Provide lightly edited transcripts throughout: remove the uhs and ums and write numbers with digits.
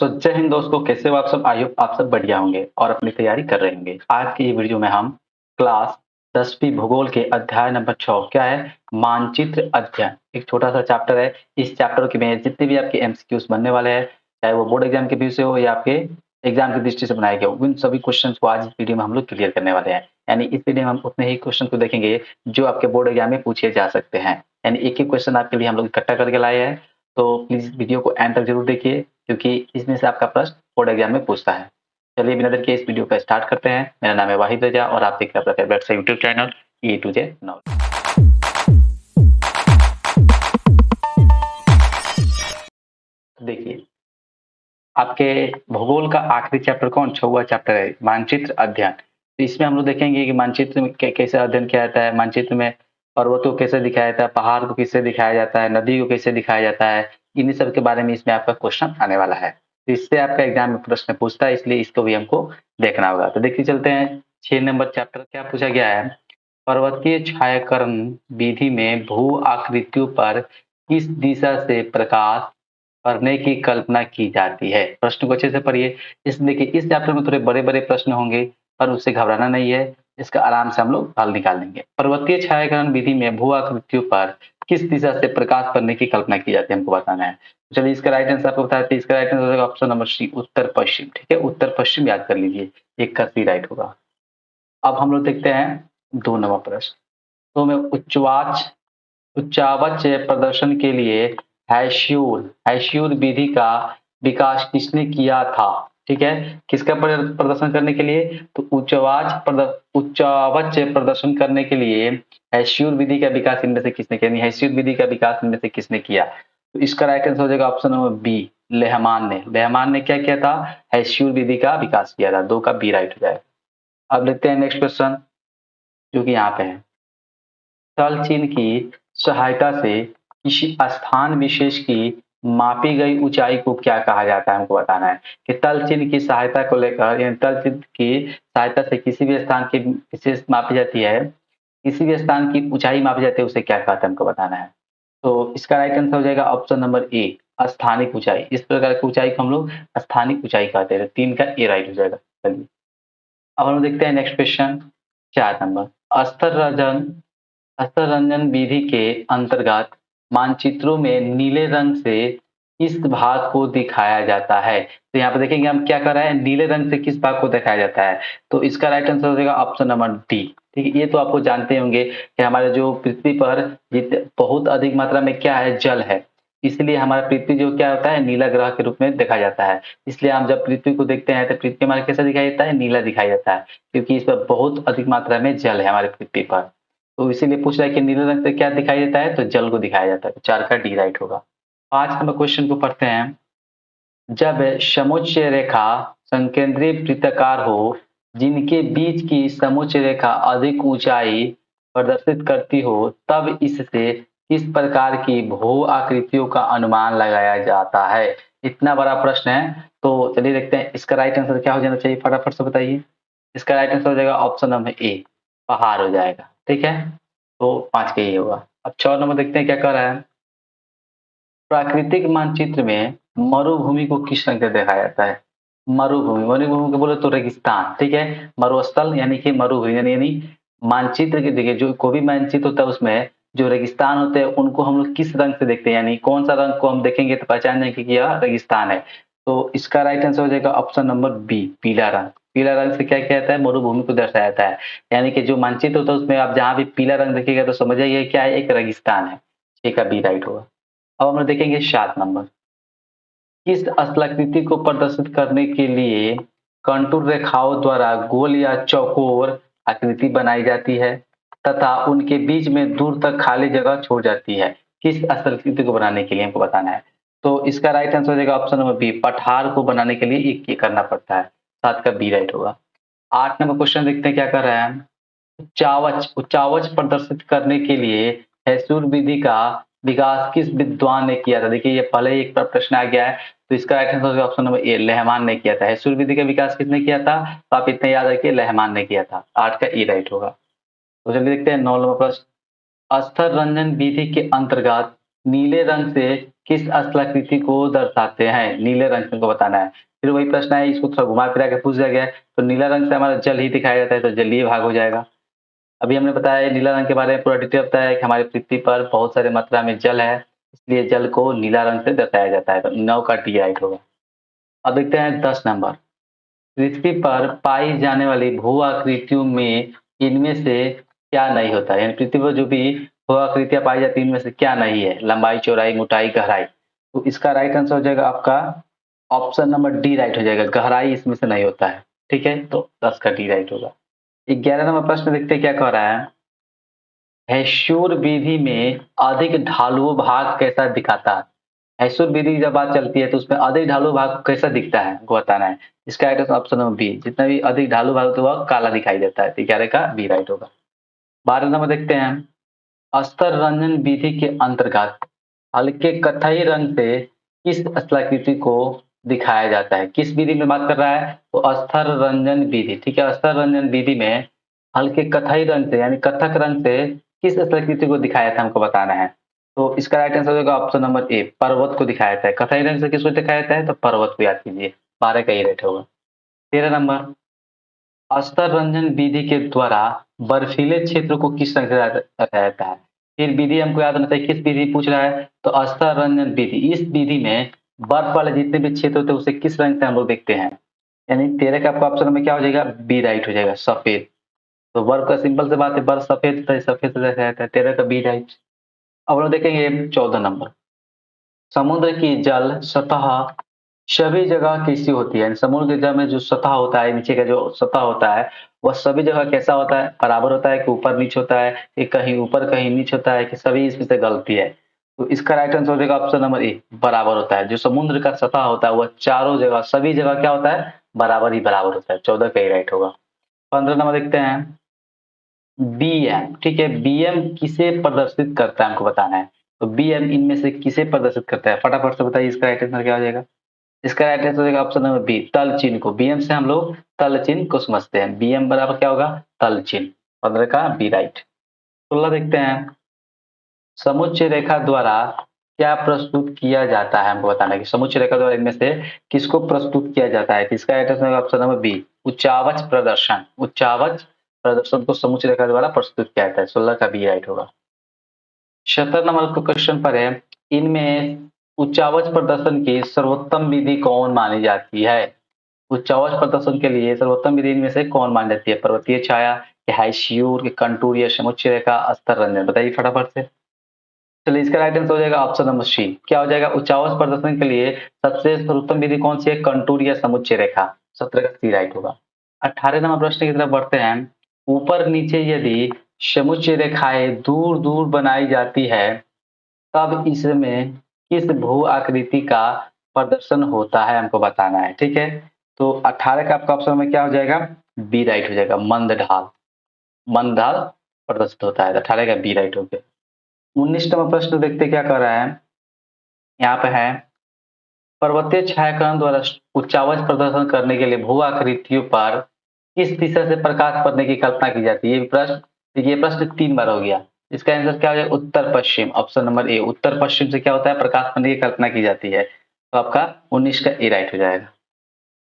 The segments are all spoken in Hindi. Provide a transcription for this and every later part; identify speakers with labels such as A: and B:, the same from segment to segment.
A: जय हिंद दोस्तों, कैसे हो आप सब? आई होप आप सब बढ़िया होंगे और अपनी तैयारी कर रहे होंगे। आज की ये वीडियो में हम क्लास 10वीं भूगोल के अध्याय नंबर 6 क्या है, मानचित्र अध्ययन, एक छोटा सा चैप्टर है। इस चैप्टर के में जितने भी आपके एमसीक्यूज बनने वाले हैं, चाहे वो बोर्ड एग्जाम के व्यू से हो या आपके एग्जाम की दृष्टि से बनाए गए हो, उन सभी क्वेश्चन को आज इस वीडियो में हम लोग क्लियर करने वाले हैं। यानी इस वीडियो में हम उतने ही क्वेश्चन को देखेंगे जो आपके बोर्ड एग्जाम में पूछे जा सकते हैं। यानी एक ही क्वेश्चन आपके लिए हम लोग इकट्ठा करके लाए हैं। तो प्लीज वीडियो को एंड तक जरूर देखिए, क्योंकि इसमें से आपका प्रश्न बोर्ड एग्जाम में पूछता है। चलिए बिना देर के इस वीडियो को स्टार्ट करते हैं। मेरा नाम है वाहिद रजा और आप देख रहे हैं अपना फेवरेट से YouTube channel A to Z knowledge. देखिए, आपके भूगोल का आखिरी चैप्टर कौन 6वां चैप्टर है, मानचित्र अध्ययन। तो इसमें हम लोग देखेंगे कि मानचित्र में कैसे अध्ययन किया जाता है, मानचित्र में पर्वतों को कैसे दिखाया जाता है, पहाड़ को किससे दिखाया जाता है, नदी को कैसे दिखाया जाता है। इन्हीं सब के बारे में इसमें आपका क्वेश्चन आने वाला है। तो इससे आपका एग्जाम में प्रश्न पूछता है, इसलिए इसको भी हमको देखना होगा। तो देखिए चलते हैं 6 नंबर चैप्टर क्या पूछा गया है। पर्वतीय छायाकरण विधि में भू आकृतियों पर किस दिशा से प्रकाश पढ़ने की कल्पना की जाती है। प्रश्न को अच्छे से पढ़िए। देखिए इस चैप्टर में थोड़े बड़े बड़े प्रश्न होंगे, पर उससे घबराना नहीं है, इसका आराम से हम लोग हल निकाल लेंगे। पर्वतीय छायाग्रहण विधि में भू आकृतियों पर किस दिशा से प्रकाश पड़ने की कल्पना की जाती है, हमको बताना है। तो चलिए इसका राइट आंसर आपको बताते हैं। इसका राइट आंसर होगा ऑप्शन नंबर सी, उत्तर पश्चिम। ठीक है, उत्तर पश्चिम याद कर लीजिए, एक का सी राइट होगा। अब हम लोग देखते हैं 2 नंबर प्रश्न। तो मैं उच्चावच प्रदर्शन के लिए हैस्यूर विधि का विकास किसने किया था? ठीक है, किसका प्रदर्शन करने के लिए? तो उच्चावच प्रदर्शन करने के लिए हैस्यूर विधि का विकास इनमें से किसने किया? हैस्यूर विधि का विकास इनमें से किसने किया? तो इसका राइट आंसर हो जाएगा ऑप्शन नंबर बी, लेहमान ने क्या किया था? हैस्यूर विधि का विकास किया था। 2 का बी राइट हो जाएगा। अब देखते हैं नेक्स्ट क्वेश्चन, जो कि यहाँ पे है। तल चिन्ह की सहायता से किसी स्थान विशेष की मापी गई ऊंचाई को क्या कहा जाता है, हमको बताना है। कि तल चिन्ह की सहायता को लेकर, यानी तल चिन्ह की सहायता से किसी भी स्थान की विशेष मापी जाती है, किसी भी स्थान की ऊंचाई मापी जाती है, उसे क्या कहते हैं, हमको बताना है। तो इसका राइट आंसर हो जाएगा ऑप्शन नंबर ए, स्थानिक ऊंचाई। इस प्रकार की ऊंचाई को हम लोग स्थानिक ऊंचाई कहते हैं। 3 का ए राइट हो जाएगा। चलिए अब हम लोग देखते हैं नेक्स्ट क्वेश्चन, 4 नंबर। अस्तर रंजन अस्तर रंजन विधि के अंतर्गत मानचित्रों में नीले रंग से किस भाग को दिखाया जाता है? तो यहाँ पे देखेंगे हम क्या कर रहे हैं, नीले रंग से किस भाग को दिखाया जाता है। तो इसका राइट आंसर हो जाएगा ऑप्शन नंबर डी। ठीक है, ये तो आपको जानते होंगे कि हमारे जो पृथ्वी पर बहुत अधिक मात्रा में क्या है, जल है। इसलिए हमारा पृथ्वी जो क्या होता है, नीला ग्रह के रूप में देखा जाता है। इसलिए हम जब पृथ्वी को देखते हैं तो पृथ्वी हमारा कैसा दिखाई देता है, नीला दिखाई देता है, क्योंकि इस पर बहुत अधिक मात्रा में जल है हमारे पृथ्वी पर। तो इसीलिए पूछ रहा है कि नीले रंग से क्या दिखाई देता है, तो जल को दिखाया जाता है। 4 का डी राइट होगा। 5 नंबर क्वेश्चन को पढ़ते हैं। जब समोच्च रेखा संकेंद्रीय वृत्ताकार हो, जिनके बीच की समोच्च रेखा अधिक ऊंचाई प्रदर्शित करती हो, तब इससे किस प्रकार की भू आकृतियों का अनुमान लगाया जाता है? इतना बड़ा प्रश्न है, तो चलिए देखते हैं इसका राइट आंसर क्या हो जाना चाहिए, फटाफट से बताइए। इसका राइट आंसर हो जाएगा ऑप्शन नंबर ए, पहाड़ हो जाएगा। ठीक है, तो 5 का ये होगा। अब 6 नंबर देखते हैं क्या कर रहा है। प्राकृतिक मानचित्र में मरुभूमि को किस रंग से देखा जाता है? मरुभूमि को बोले तो रेगिस्तान। ठीक है, मरुस्थल यानी कि मरुभूमि यानी मानचित्र के देखिए, जो कोई भी मानचित्र होता है उसमें जो रेगिस्तान होते हैं उनको हम लोग किस रंग से देखते हैं, यानी कौन सा रंग को हम देखेंगे तो पहचान जाएंगे कि यह रेगिस्तान है। तो इसका राइट आंसर हो जाएगा ऑप्शन नंबर बी, पीला रंग। पीला रंग से क्या किया जाता है, मरुभूमि को दर्शाया जाता है। यानी कि जो मानचित्र होता है उसमें आप जहां भी पीला रंग देखिएगा तो समझ जाइए क्या है, एक रेगिस्तान है। ठीक है, बी राइट होगा। अब हम लोग देखेंगे 7 नंबर। किस स्थलाकृति को प्रदर्शित करने के लिए कंटूर रेखाओं द्वारा गोल या चौकोर आकृति बनाई जाती है तथा उनके बीच में दूर तक खाली जगह छोड़ जाती है? किस स्थलाकृति को बनाने के लिए हमको बताना है। तो इसका राइट आंसर हो जाएगा ऑप्शन नंबर बी, पठार को बनाने के लिए ये करना पड़ता है। 7 का बी राइट होगा। 8 नंबर क्वेश्चन देखते हैं क्या कर रहा है। उच्चावच प्रदर्शित करने के लिए हैसुर विधि का विकास किस विद्वान ने किया था? देखिए ये पहले ही एक प्रश्न आ गया है, तो इसका right answer option number A, Rahman ने किया था। हैसुर विधि का विकास किसने किया था? तो आप इतना याद रखिए, रहमान ने किया था। 8 का ई राइट होगा। तो चलिए देखते हैं 9 नंबर प्रश्न। अस्तर रंजन विधि के अंतर्गत नीले रंग से किस स्थलाकृति को दर्शाते हैं? नीले रंग से हमको बताना है। फिर वही प्रश्न है, इसको थोड़ा घुमा फिरा के पूछ दिया गया है, तो नीला रंग से हमारा जल ही दिखाया जाता है, तो जलीय भाग हो जाएगा। अभी हमने बताया नीला रंग के बारे में पूरा डिटेल बताया है कि हमारी पृथ्वी पर बहुत सारी मात्रा में जल है, इसलिए जल को नीला रंग से दर्शाया जाता है, तो 9 का डी राइट होगा। अब देखते हैं 10 नंबर। पृथ्वी पर पाई जाने वाली भू आकृतियों में इनमें से क्या नहीं होता है? यानी पृथ्वी पर जो भी भू आकृतियां पाई जाती है इनमें से क्या नहीं है? लंबाई, चौड़ाई, मोटाई, गहराई। तो इसका राइट आंसर हो जाएगा आपका ऑप्शन नंबर डी राइट हो जाएगा। गहराई इसमें से नहीं होता है। ठीक है, तो 10 का डी राइट होगा। 11 नंबर प्रश्न देखते हैं क्या कह रहा है। हैशूर विधि में अधिक ढालू भाग कैसा दिखाता है? हैशूर विधि की जब बात चलती है तो उसमें अधिक ढालू भाग कैसा दिखता है हमको बताना है। इसका right answer option number B, जितना भी अधिक ढालू भाग होता है वह काला दिखाई देता है, तो 11 का बी राइट होगा। 12 नंबर देखते हैं, अस्तर रंजन विधि के अंतर्गत हल्के कथई रंग से किस स्थलाकृति को दिखाया जाता है? किस विधि में बात कर रहा है? तो अस्तर रंजन विधि। ठीक है, अस्तर रंजन विधि में हल्के कथई रंग से यानी कथक रंग से किस स्थलाकृति को दिखाया था हमको बताना है। तो इसका राइट आंसर होगा ऑप्शन नंबर ए, पर्वत को दिखाया जाता है। कथई रंग से किसको दिखाया जाता है? तो पर्वत को याद कीजिए। 12 का ये राइट होगा। 13 नंबर, अस्तर रंजन विधि के द्वारा बर्फीले क्षेत्र को किस रंग से दर्शाया जाता है? फिर विधि हमको याद होना चाहिए, किस विधि पूछ रहा है? तो अस्तर रंजन विधि। इस विधि में बर्फ वाले जितने भी क्षेत्र होते हैं उसे किस रंग से हम लोग देखते हैं? यानी 13 का आपका ऑप्शन में क्या हो जाएगा? बी राइट हो जाएगा, सफेद। तो बर्फ का सिंपल से बात है, बर्फ सफेद होता है, सफेद से दर्शाया जाता है। 13 का बी राइट। अब हम लोग देखेंगे 14 नंबर, समुद्र की जल सतह सभी जगह कैसी होती है? समुद्र के जल में जो सतह होता है, नीचे का जो सतह होता है, वह सभी जगह कैसा होता है? बराबर होता है कि ऊपर नीचे होता है, कि कहीं ऊपर कहीं नीचे होता है, कि सभी इसमें से गलती है? तो इसका राइट आंसर हो जाएगा ऑप्शन नंबर ए, बराबर होता है। जो समुद्र का सतह होता है वह चारों जगह सभी जगह क्या होता है? बराबर ही बराबर होता है। 14 का ही राइट होगा। 15 नंबर देखते हैं, बीएम। ठीक है, बीएम किसे प्रदर्शित करता है हमको बताना है। तो बीएम इनमें से किसे प्रदर्शित करता है? फटाफट से बताइए, इसका राइट आंसर क्या हो जाएगा? इसका राइट आंसर हो जाएगा ऑप्शन नंबर बी, तल चिन्ह को। बीएम से हम लोग तल चिन्ह को समझते हैं। बीएम बराबर क्या होगा? तल चिन्ह। 15 का बी राइट। 16 देखते हैं, समुच्चय रेखा द्वारा क्या प्रस्तुत किया जाता है? हमको बताना है कि समुच्चय रेखा द्वारा इनमें से किसको प्रस्तुत किया जाता है? इसका राइट आंसर होगा ऑप्शन नंबर बी, उच्चावच प्रदर्शन। उच्चावच प्रदर्शन को समुच्चय रेखा द्वारा प्रस्तुत किया जाता है। 16 का बी राइट होगा। 77 नंबर का क्वेश्चन पर है, इनमें उच्चावच प्रदर्शन की सर्वोत्तम विधि कौन मानी जाती है? उच्चावच प्रदर्शन के लिए सर्वोत्तम विधि इनमें से कौन मानी जाती है? पर्वतीय छाया, कि हाइस्यूर, कि कंटूर, या समुच्चय रेखा, अस्तर रंजन? बताइए फटाफट से। चलिए, इसका राइट आंसर हो जाएगा ऑप्शन नंबर सी। क्या हो जाएगा? उच्चावच प्रदर्शन के लिए सबसे सर्वोत्तम विधि कौन सी है? कंटूर या समुच्चय रेखा। 17 का सी राइट होगा। 18 नंबर प्रश्न की तरफ बढ़ते हैं। ऊपर नीचे यदि समुच्चय रेखाएं दूर दूर बनाई जाती है तब इसमें किस भू आकृति का प्रदर्शन होता है? हमको बताना है। ठीक है, तो 18 का आपका ऑप्शन में क्या हो जाएगा? बी राइट हो जाएगा, मंद ढाल। मंद ढाल प्रदर्शित होता है। 18 का बी राइट हो गया। 19 नंबर प्रश्न देखते क्या कर रहा है। यहाँ पे है, पर्वतीय छायाकरण द्वारा उच्चावच प्रदर्शन करने के लिए भू आकृतियों पर किस दिशा से प्रकाश पड़ने की कल्पना की जाती है? ये प्रश्न 3 बार हो गया। इसका आंसर क्या हो जाएगा? उत्तर पश्चिम। ऑप्शन नंबर ए, उत्तर पश्चिम से क्या होता है? प्रकाश पड़ने की कल्पना की जाती है। तो आपका 19 का ए राइट हो जाएगा।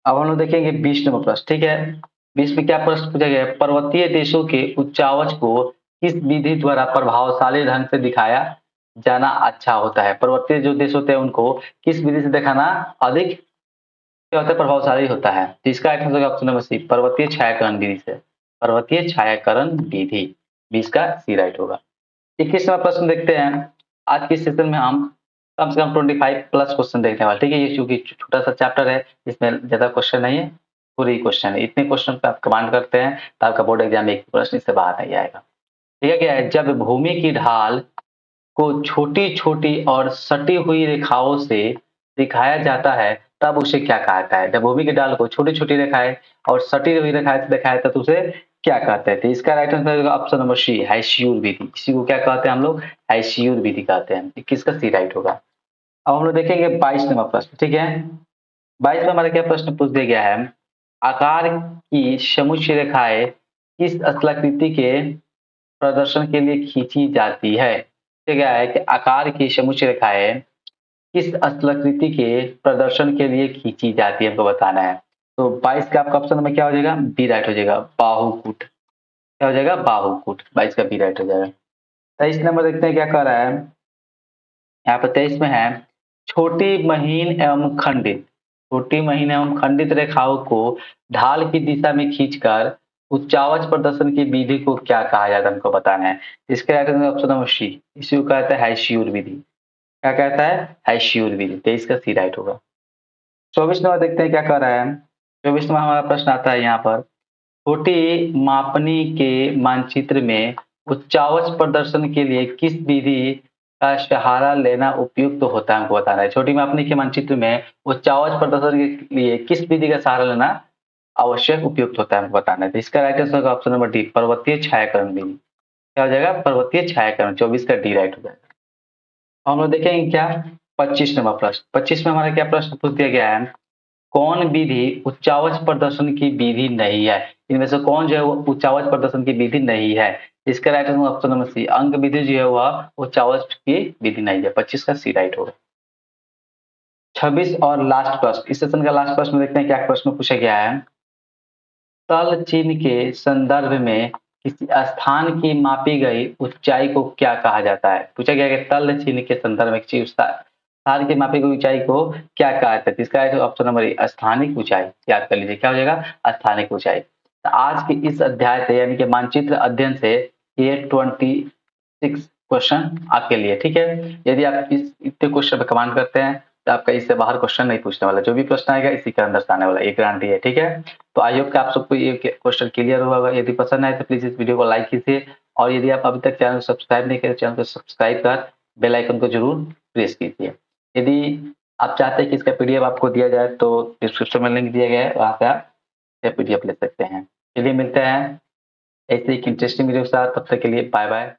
A: अब हम लोग देखेंगे 20 नंबर प्रश्न। ठीक है, 20 में क्या प्रश्न पूछा गया है? पर्वतीय देशों के उच्चावच को किस विधि द्वारा प्रभावशाली ढंग से दिखाया जाना अच्छा होता है? पर्वतीय जो देश होते हैं उनको किस विधि से दिखाना अधिक क्या होता है? प्रभावशाली होता है। तो इसका आंसर होगा ऑप्शन नंबर सी, पर्वतीय छायाकरण विधि से। पर्वतीय छायाकरण विधि। 20 का सी राइट होगा। 21वां प्रश्न देखते हैं। आज के सेशन में हम कम से कम 25 प्लस क्वेश्चन देखने वाले। ठीक है, ये चूंकि छोटा सा चैप्टर है, इसमें ज्यादा क्वेश्चन नहीं है, पूरी क्वेश्चन है। इतने क्वेश्चन पे आप कमांड करते हैं तो आपका बोर्ड एग्जाम में एक प्रश्न इससे बाहर नहीं आएगा। ठीक है, क्या है? जब भूमि की ढाल को छोटी-छोटी और सटी हुई रेखाओं से दिखाया जाता है तब उसे क्या कहा जाता है? जब भूमि की ढाल को छोटी-छोटी रेखाएँ और सटी हुई रेखाएँ से दिखाया जाता है तो उसे क्या कहते हैं? तो इसका राइट आंसर होगा ऑप्शन नंबर सी, हैस्यूर विधि। इसी को क्या कहते हैं हम लोग? हैस्यूर विधि कहते हैं। 21 का सी राइट होगा। अब हम लोग देखेंगे 22 नंबर प्रश्न। ठीक है, 22 में हमारा क्या प्रश्न पूछ दिया गया है? आकार की समुच्चय रेखाएँ किस स्थलाकृति के प्रदर्शन के लिए खींची जाती है? तो क्या है कि आकार की समुच्चय रेखाएँ किस स्थलाकृति के प्रदर्शन के लिए खींची जाती है, हमको बताना है। तो 22 का आपका ऑप्शन में क्या हो जाएगा, बी राइट हो जाएगा, बाहुकूट। क्या हो जाएगा, बाहुकूट। 22 का बी राइट हो जाएगा। 23 नंबर देखते हैं क्या कह रहा है। यहाँ पर 23 में है, छोटी महीन एवं खंडित, छोटी महीन एवं खंडित रेखाओं को ढाल की दिशा में खींचकर उच्चावच प्रदर्शन की विधि को क्या कहा जाता है, हमको बताना है। इसका ऑप्शन नंबर सी, इसी को कहता है हैश्योर विधि। क्या कहता है, हैश्योर विधि। 23 का सी राइट होगा। 24 नंबर देखते हैं क्या कह रहा है। 24 नंबर हमारा प्रश्न आता है यहाँ पर, छोटी मापनी के मानचित्र में उच्चावच प्रदर्शन के लिए किस विधि का सहारा लेना उपयुक्त होता है, हमको बताना है। छोटी मापनी के मानचित्र में उच्चावच प्रदर्शन के लिए किस विधि का सहारा लेना आवश्यक उपयुक्त होता है, हमको बताना है। तो इसका राइट आंसर होगा ऑप्शन नंबर डी, पर्वतीय छायाकरण विधि। क्या हो जाएगा, पर्वतीय छायाकरण। 24 का डी राइट हो जाएगा। हम लोग देखेंगे क्या, 25 नंबर प्रश्न। 25 में हमारा क्या प्रश्न पूछ दिया गया है, कौन विधि उच्चावच प्रदर्शन की विधि नहीं है। इनमें से कौन जो है वो उच्चावच प्रदर्शन की विधि नहीं है। इसका right answer option number C, अंक विधि जो है वह उच्चावच की विधि नहीं है। 25 का सी राइट होगा। 26 और लास्ट प्रश्न, इस सेशन का लास्ट प्रश्न देखते हैं क्या प्रश्न पूछा गया है। तल चिन्ह के संदर्भ में किसी स्थान की मापी गई ऊंचाई को क्या कहा जाता है। पूछा गया कि तल चिन्ह के संदर्भ में किसी स्थान की मापी गई ऊंचाई को क्या कहा जाता है। इसका ऑप्शन नंबर ए, स्थानिक ऊंचाई। याद कर लीजिए क्या हो जाएगा, स्थानिक ऊंचाई। तो आज के इस अध्याय से यानी कि मानचित्र अध्ययन से ये 26 क्वेश्चन आपके लिए, ठीक है। यदि आप इस इतने क्वेश्चन पे कमांड करते हैं तो आपका इससे बाहर क्वेश्चन नहीं पूछने वाला, जो भी प्रश्न आएगा इसी के अंदर से आने वाला, ये गारंटी है, ठीक है। तो आई होप कि आप सबको ये क्वेश्चन क्लियर हुआ होगा। यदि पसंद आए तो प्लीज इस वीडियो को लाइक कीजिए, और यदि आप अभी तक चैनल को सब्सक्राइब नहीं किए, चैनल को सब्सक्राइब कर बेल आइकन को जरूर प्रेस कीजिए। यदि आप चाहते हैं कि इसका पीडीएफ आपको दिया जाए तो डिस्क्रिप्शन में लिंक दिया गया है, वहां से आप पीडीएफ ले सकते हैं। चलिए मिलते हैं ऐसे एक इंटरेस्टिंग वीडियो के साथ, तब तक के लिए बाय बाय।